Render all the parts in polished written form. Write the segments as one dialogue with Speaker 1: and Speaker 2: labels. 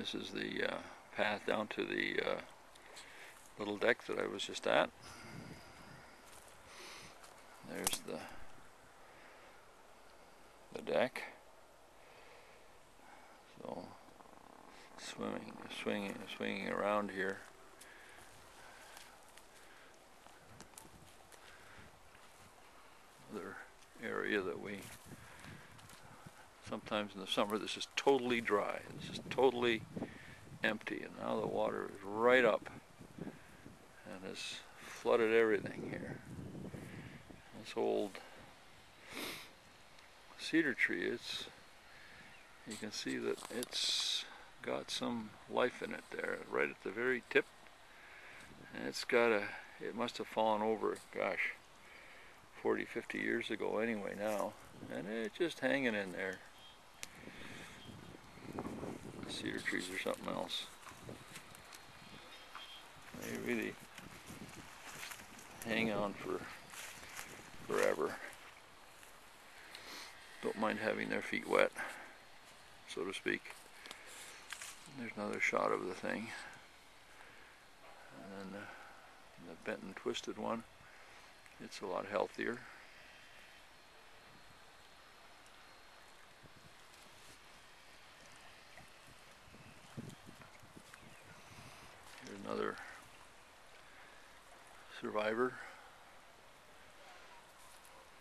Speaker 1: This is the path down to the little deck that I was just at. There's the deck. So swinging around here. Another area that we sometimes in the summer, this is totally dry. This is totally empty, and now the water is right up and has flooded everything here. This old cedar tree, you can see that it's got some life in it there, right at the very tip. And it must have fallen over, gosh, 40, 50 years ago anyway now. And it's just hanging in there. Cedar trees are something else. They really hang on forever. Don't mind having their feet wet, so to speak. There's another shot of the thing. And then the bent and twisted one, it's a lot healthier. Here's another survivor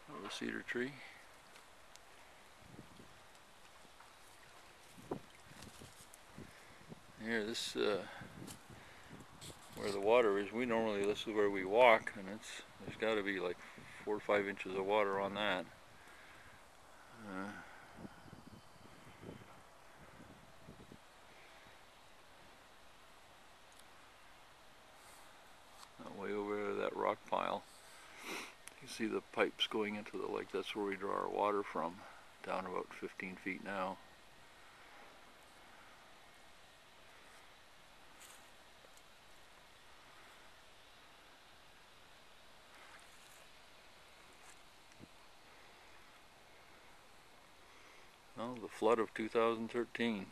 Speaker 1: of a cedar tree. Here, this where the water is, this is where we walk, and there's got to be like 4 or 5 inches of water on that. Way over there, that rock pile, you can see the pipes going into the lake. That's where we draw our water from, down about 15 feet now. Well, the flood of 2013.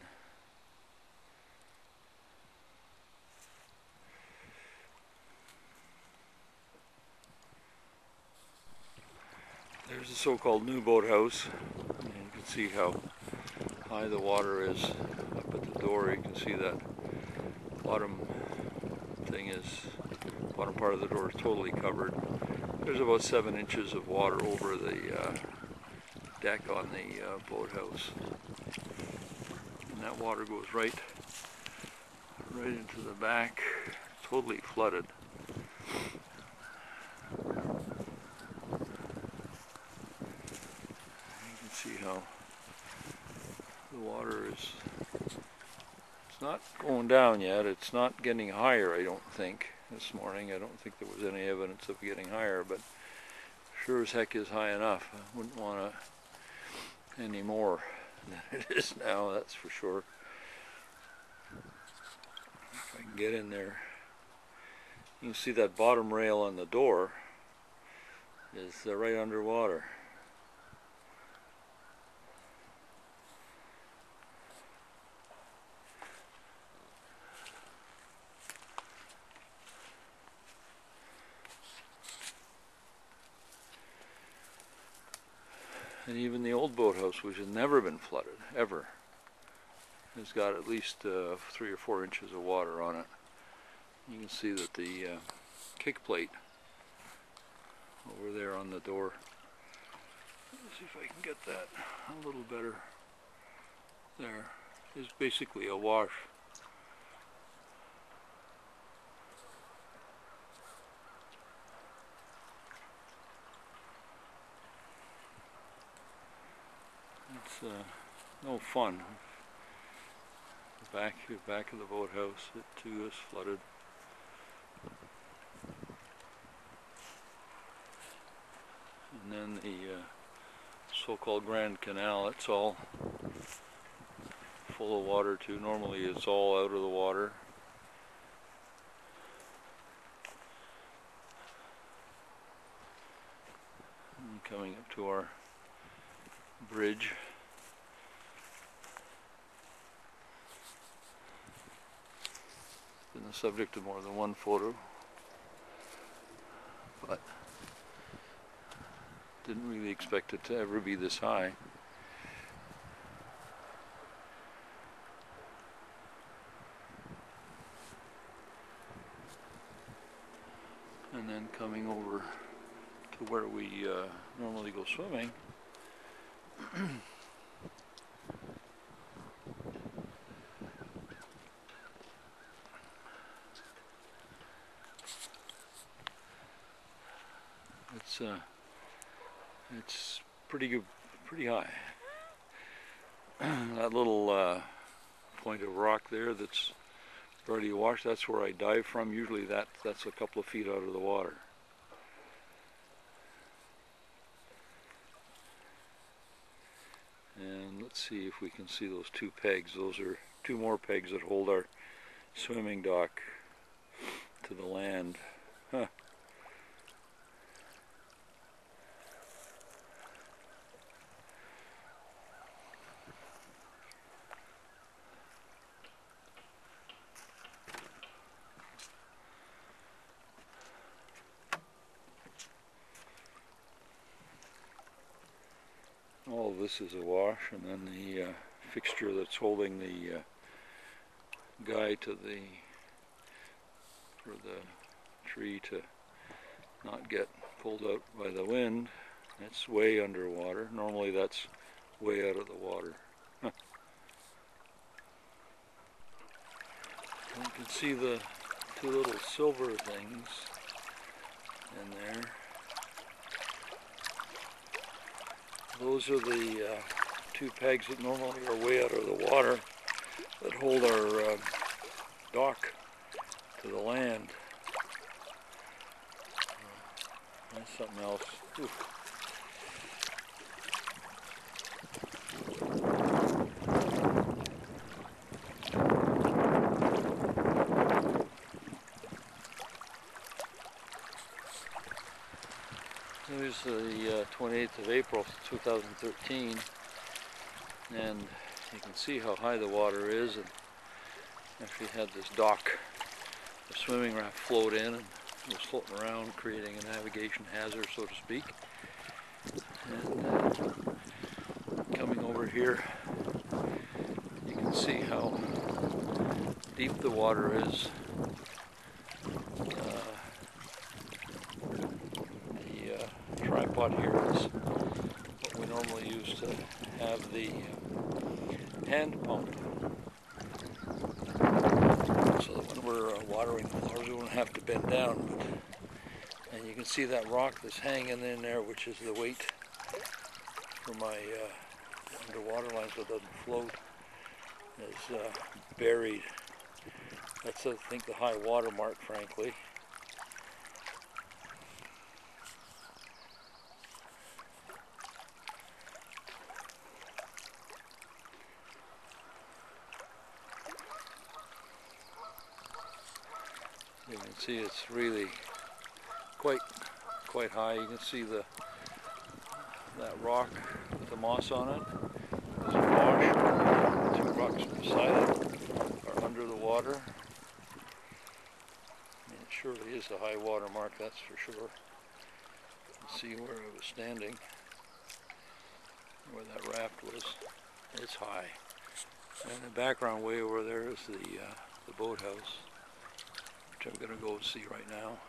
Speaker 1: There's the so-called new boathouse. And you can see how high the water is up at the door. You can see that bottom part of the door is totally covered. There's about 7 inches of water over the deck on the boathouse. And that water goes right into the back, totally flooded. See how the water it's not going down yet. It's not getting higher, I don't think, this morning. I don't think there was any evidence of getting higher, but sure as heck is high enough. I wouldn't want any more than it is now, that's for sure. If I can get in there, you can see that bottom rail on the door is right underwater. And even the old boathouse, which has never been flooded, ever, has got at least 3 or 4 inches of water on it. You can see that the kick plate over there on the door, let's see if I can get that a little better, there, is basically awash. It's no fun. The back of the boathouse, it too is flooded. And then the so-called Grand Canal, it's all full of water too. Normally it's all out of the water. And coming up to our bridge. subject to more than one photo, but didn't really expect it to ever be this high. And then coming over to where we normally go swimming, it's pretty good, pretty high. That little point of rock there that's already washed, that's where I dive from. Usually that's a couple of feet out of the water. And let's see if we can see those two pegs. Those are two more pegs that hold our swimming dock to the land. Huh. All of this is a wash, and then the fixture that's holding the guy to for the tree to not get pulled out by the wind, it's way underwater. Normally that's way out of the water. Huh. You can see the two little silver things in there. Those are the two pegs that normally are way out of the water that hold our dock to the land. That's something else. Oof. Here's the 28th of April 2013, and you can see how high the water is. And actually had this dock, the swimming raft float in and was floating around, creating a navigation hazard, so to speak. And coming over here, you can see how deep the water is. Tripod here is what we normally use to have the hand pump, so that when we're watering the flowers we won't have to bend down. And you can see that rock that's hanging in there, which is the weight for my underwater line so it doesn't float, is buried. That's, I think, the high water mark, frankly. You can see it's really quite high. You can see that rock with the moss on it is a wash. The two rocks beside it are under the water. I mean, it surely is a high water mark, that's for sure. You can see where I was standing, where that raft was. It's high. And in the background way over there is the boathouse, which I'm going to go see right now.